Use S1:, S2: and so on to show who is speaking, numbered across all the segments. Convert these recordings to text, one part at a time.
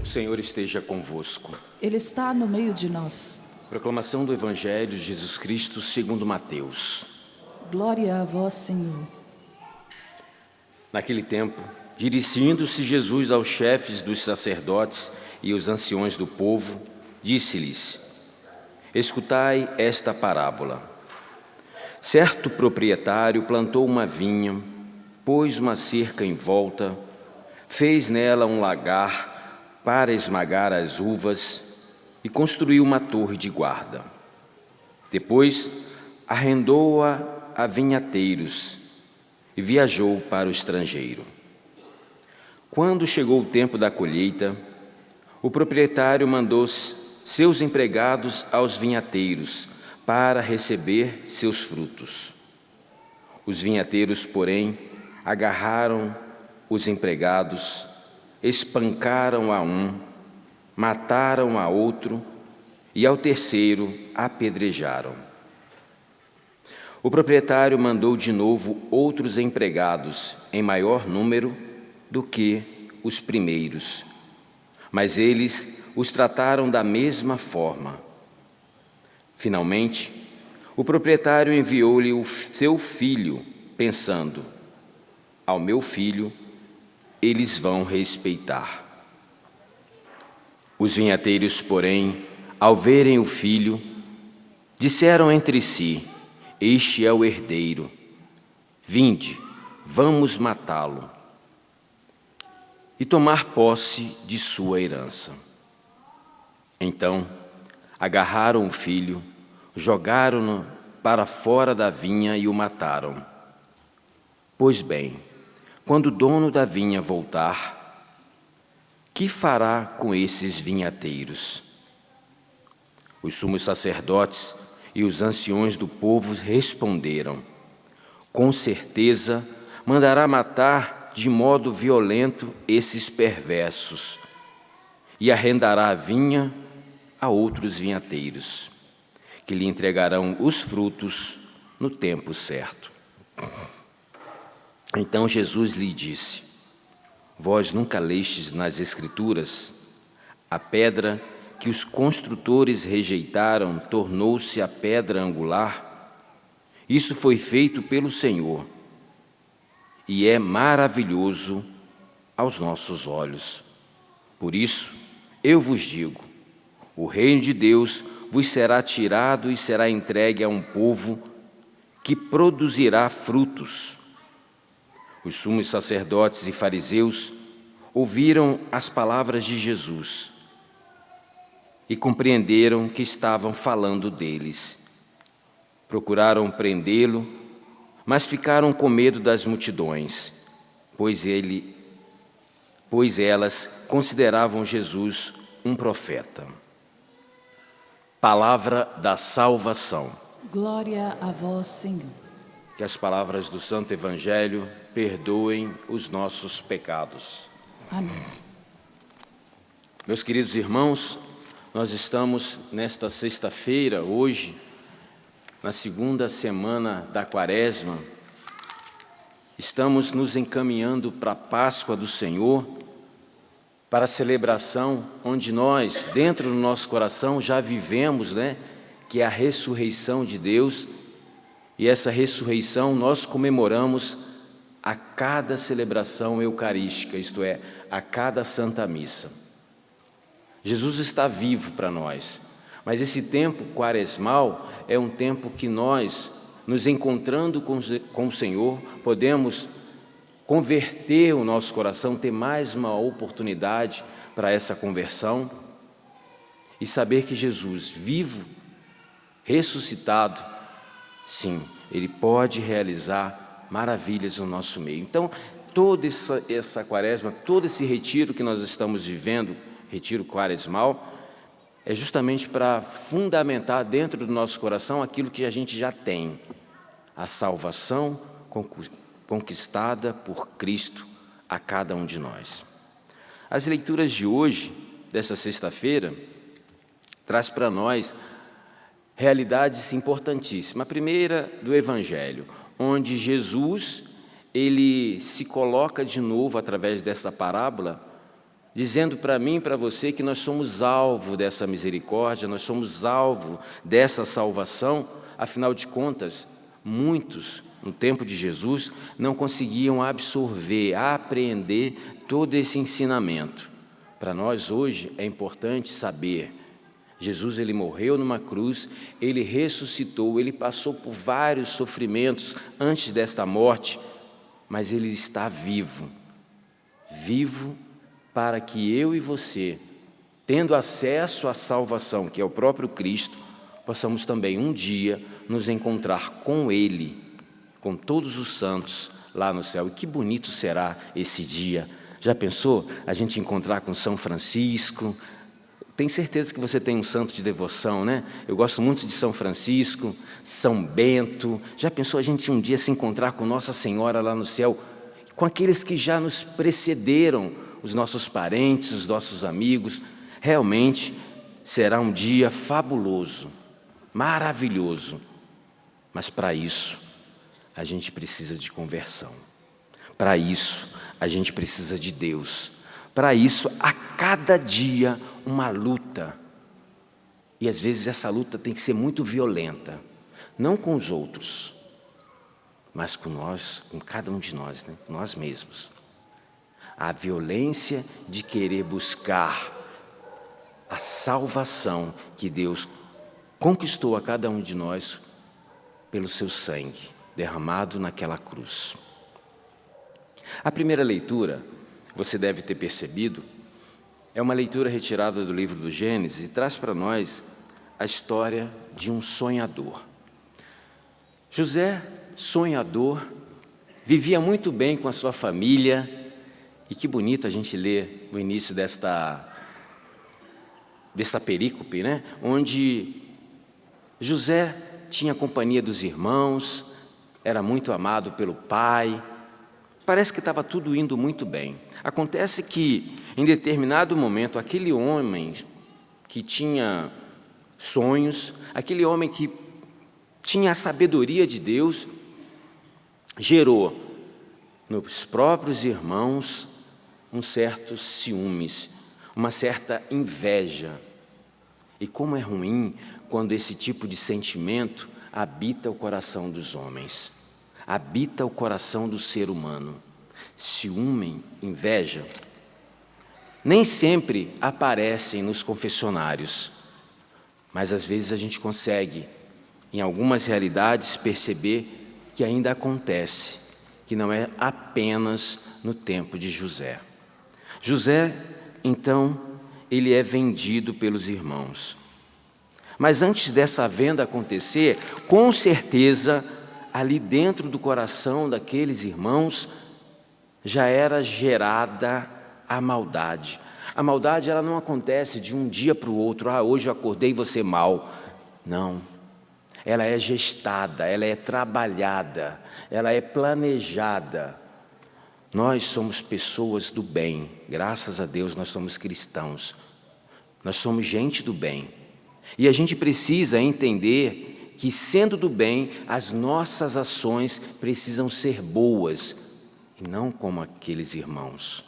S1: O Senhor esteja convosco.
S2: Ele está no meio de nós.
S1: Proclamação do Evangelho de Jesus Cristo segundo Mateus.
S2: Glória a vós, Senhor.
S1: Naquele tempo, dirigindo-se Jesus aos chefes dos sacerdotes e aos anciões do povo, disse-lhes: Escutai esta parábola. Certo proprietário plantou uma vinha, pôs uma cerca em volta, fez nela um lagar para esmagar as uvas e construiu uma torre de guarda. Depois, arrendou-a a vinhateiros e viajou para o estrangeiro. Quando chegou o tempo da colheita, o proprietário mandou seus empregados aos vinhateiros para receber seus frutos. Os vinhateiros, porém, agarraram os empregados, espancaram a um, mataram a outro e ao terceiro apedrejaram. O proprietário mandou de novo outros empregados em maior número do que os primeiros, mas eles os trataram da mesma forma. Finalmente, o proprietário enviou-lhe o seu filho, pensando: ao meu filho eles vão respeitar. Os vinhateiros, porém, ao verem o filho, disseram entre si: Este é o herdeiro. Vinde, vamos matá-lo e tomar posse de sua herança. Então, agarraram o filho, jogaram-no para fora da vinha e o mataram. Pois bem, quando o dono da vinha voltar, que fará com esses vinhateiros? Os sumos sacerdotes e os anciões do povo responderam: com certeza mandará matar de modo violento esses perversos e arrendará a vinha a outros vinhateiros, que lhe entregarão os frutos no tempo certo. Então Jesus lhe disse: Vós nunca lestes nas Escrituras: a pedra que os construtores rejeitaram tornou-se a pedra angular? Isso foi feito pelo Senhor e é maravilhoso aos nossos olhos. Por isso, eu vos digo: o reino de Deus vos será tirado e será entregue a um povo que produzirá frutos. Os sumos sacerdotes e fariseus ouviram as palavras de Jesus e compreenderam que estavam falando deles. Procuraram prendê-lo, mas ficaram com medo das multidões, pois elas consideravam Jesus um profeta. Palavra da salvação.
S2: Glória a vós, Senhor.
S1: Que as palavras do Santo Evangelho perdoem os nossos pecados.
S2: Amém.
S1: Meus queridos irmãos, nós estamos nesta sexta-feira, hoje, na segunda semana da Quaresma. Estamos nos encaminhando para a Páscoa do Senhor, para a celebração onde nós, dentro do nosso coração, já vivemos, que é a ressurreição de Deus. E essa ressurreição nós comemoramos a cada celebração eucarística, isto é, a cada Santa Missa. Jesus está vivo para nós, mas esse tempo quaresmal é um tempo que nós, nos encontrando com o Senhor, podemos converter o nosso coração, ter mais uma oportunidade para essa conversão e saber que Jesus, vivo, ressuscitado, sim, Ele pode realizar maravilhas no nosso meio. Então, toda essa quaresma, todo esse retiro que nós estamos vivendo, retiro quaresmal, é justamente para fundamentar dentro do nosso coração aquilo que a gente já tem, a salvação conquistada por Cristo a cada um de nós. As leituras de hoje, dessa sexta-feira, traz para nós realidades importantíssimas. A primeira do Evangelho, onde Jesus, ele se coloca de novo, através dessa parábola, dizendo para mim e para você que nós somos alvo dessa misericórdia, nós somos alvo dessa salvação. Afinal de contas, muitos, no tempo de Jesus, não conseguiam absorver, apreender todo esse ensinamento. Para nós hoje é importante saber, Jesus ele morreu numa cruz, ele ressuscitou, ele passou por vários sofrimentos antes desta morte, mas ele está vivo, vivo para que eu e você, tendo acesso à salvação, que é o próprio Cristo, possamos também um dia nos encontrar com Ele, com todos os santos lá no céu. E que bonito será esse dia. Já pensou a gente encontrar com São Francisco? Tenho certeza que você tem um santo de devoção, né? Eu gosto muito de São Francisco, São Bento. Já pensou a gente um dia se encontrar com Nossa Senhora lá no céu, com aqueles que já nos precederam, os nossos parentes, os nossos amigos? Realmente será um dia fabuloso, maravilhoso. Mas para isso, a gente precisa de conversão. Para isso, a gente precisa de Deus. Para isso, a cada dia, uma luta. E às vezes essa luta tem que ser muito violenta. Não com os outros, mas com nós, com cada um de nós, né? Nós mesmos. A violência de querer buscar a salvação que Deus conquistou a cada um de nós pelo seu sangue derramado naquela cruz. A primeira leitura, você deve ter percebido, é uma leitura retirada do livro do Gênesis e traz para nós a história de um sonhador. José, sonhador, vivia muito bem com a sua família, e que bonito a gente ler o início dessa perícope, né? Onde José tinha a companhia dos irmãos, era muito amado pelo pai, parece que estava tudo indo muito bem. Acontece que, em determinado momento, aquele homem que tinha sonhos, aquele homem que tinha a sabedoria de Deus, gerou nos próprios irmãos um certo ciúmes, uma certa inveja. E como é ruim quando esse tipo de sentimento habita o coração dos homens, habita o coração do ser humano. Ciúme, inveja, nem sempre aparecem nos confessionários, mas às vezes a gente consegue, em algumas realidades, perceber que ainda acontece, que não é apenas no tempo de José. José, então, ele é vendido pelos irmãos. Mas antes dessa venda acontecer, com certeza, ali dentro do coração daqueles irmãos, já era gerada a maldade. A maldade, ela não acontece de um dia para o outro. Hoje eu acordei e vou ser mal. Não. Ela é gestada, ela é trabalhada, ela é planejada. Nós somos pessoas do bem, graças a Deus nós somos cristãos, nós somos gente do bem. E a gente precisa entender que, sendo do bem, as nossas ações precisam ser boas, e não como aqueles irmãos.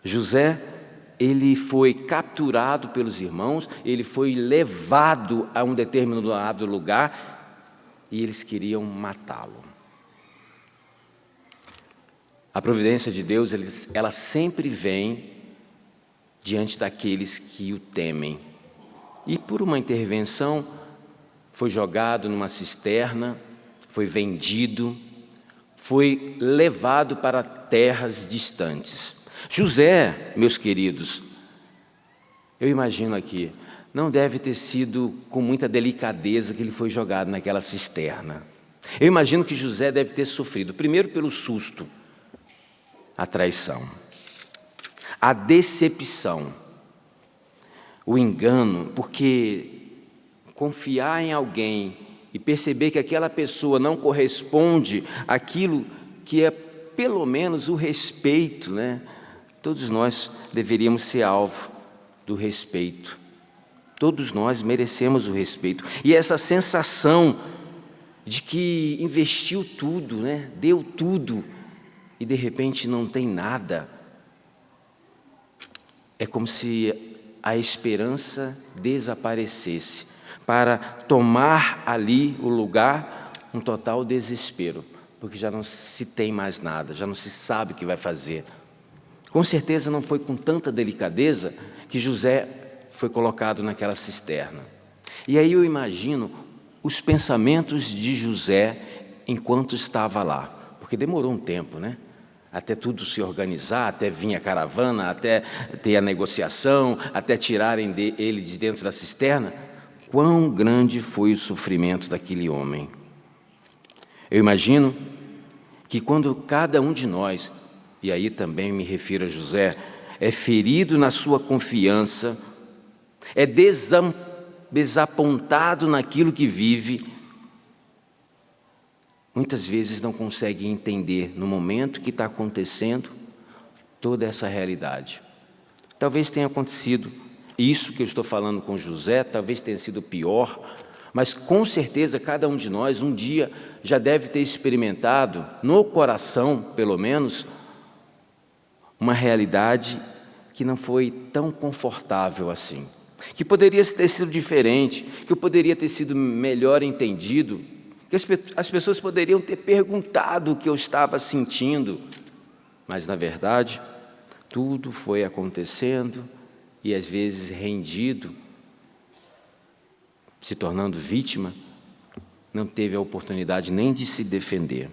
S1: José, ele foi capturado pelos irmãos, ele foi levado a um determinado lugar, e eles queriam matá-lo. A providência de Deus, ela sempre vem diante daqueles que o temem. E por uma intervenção, foi jogado numa cisterna, foi vendido, foi levado para terras distantes. José, meus queridos, eu imagino aqui, não deve ter sido com muita delicadeza que ele foi jogado naquela cisterna. Eu imagino que José deve ter sofrido, primeiro pelo susto, a traição, a decepção, o engano, porque confiar em alguém e perceber que aquela pessoa não corresponde àquilo que é pelo menos o respeito, né? Todos nós deveríamos ser alvo do respeito. Todos nós merecemos o respeito. E essa sensação de que investiu tudo, né? Deu tudo, e de repente não tem nada. é como se a esperança desaparecesse, para tomar ali o lugar um total desespero, porque já não se tem mais nada, já não se sabe o que vai fazer. Com certeza não foi com tanta delicadeza que José foi colocado naquela cisterna. E aí eu imagino os pensamentos de José enquanto estava lá, porque demorou um tempo, né? Até tudo se organizar, até vir a caravana, até ter a negociação, até tirarem ele de dentro da cisterna. Quão grande foi o sofrimento daquele homem. Eu imagino que quando cada um de nós, e aí também me refiro a José, é ferido na sua confiança, é desapontado naquilo que vive, muitas vezes não consegue entender no momento que está acontecendo toda essa realidade. Talvez tenha acontecido isso que eu estou falando com José, talvez tenha sido pior, mas com certeza cada um de nós um dia já deve ter experimentado, no coração pelo menos, uma realidade que não foi tão confortável assim, que poderia ter sido diferente, que eu poderia ter sido melhor entendido, que as pessoas poderiam ter perguntado o que eu estava sentindo, mas na verdade tudo foi acontecendo e às vezes rendido, se tornando vítima, não teve a oportunidade nem de se defender.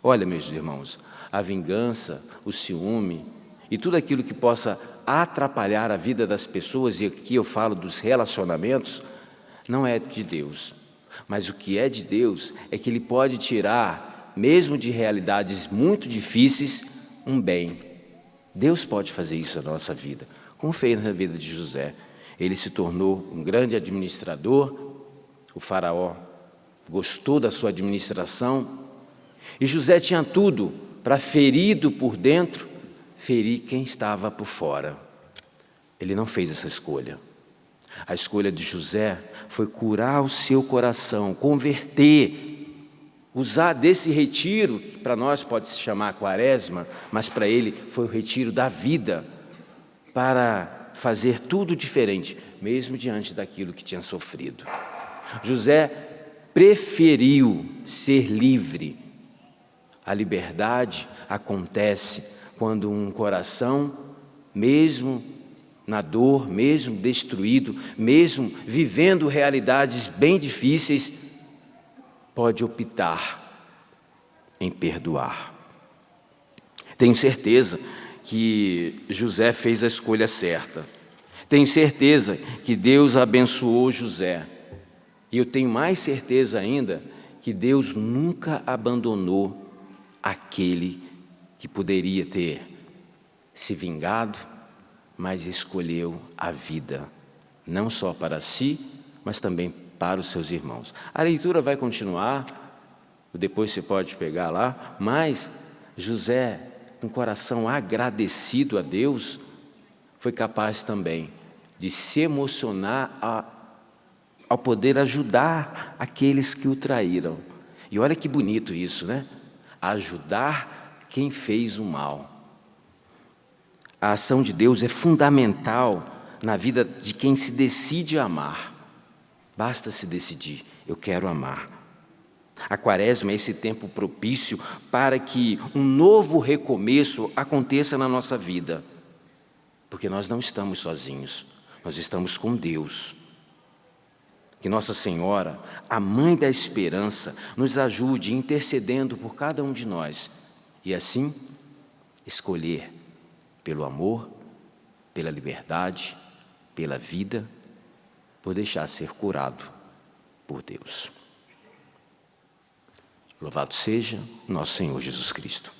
S1: Olha, meus irmãos, a vingança, o ciúme e tudo aquilo que possa atrapalhar a vida das pessoas, e aqui eu falo dos relacionamentos, não é de Deus. Mas o que é de Deus é que Ele pode tirar, mesmo de realidades muito difíceis, um bem. Deus pode fazer isso na nossa vida, como fez na vida de José. Ele se tornou um grande administrador, o faraó gostou da sua administração, e José tinha tudo para, ferido por dentro, ferir quem estava por fora. Ele não fez essa escolha. A escolha de José foi curar o seu coração, converter, usar desse retiro, que para nós pode se chamar quaresma, mas para ele foi o retiro da vida, para fazer tudo diferente, mesmo diante daquilo que tinha sofrido. José preferiu ser livre. A liberdade acontece quando um coração, mesmo na dor, mesmo destruído, mesmo vivendo realidades bem difíceis, pode optar em perdoar. Tenho certeza que José fez a escolha certa. Tenho certeza que Deus abençoou José. E eu tenho mais certeza ainda que Deus nunca abandonou aquele que poderia ter se vingado, mas escolheu a vida, não só para si, mas também para os seus irmãos. A leitura vai continuar, depois você pode pegar lá, mas José, com o coração agradecido a Deus, foi capaz também de se emocionar ao poder ajudar aqueles que o traíram. E olha que bonito isso, né? Ajudar quem fez o mal. A ação de Deus é fundamental na vida de quem se decide a amar. Basta se decidir, eu quero amar. A quaresma é esse tempo propício para que um novo recomeço aconteça na nossa vida. Porque nós não estamos sozinhos, nós estamos com Deus. Que Nossa Senhora, a Mãe da Esperança, nos ajude intercedendo por cada um de nós e assim escolher pelo amor, pela liberdade, pela vida, por deixar ser curado por Deus. Louvado seja nosso Senhor Jesus Cristo.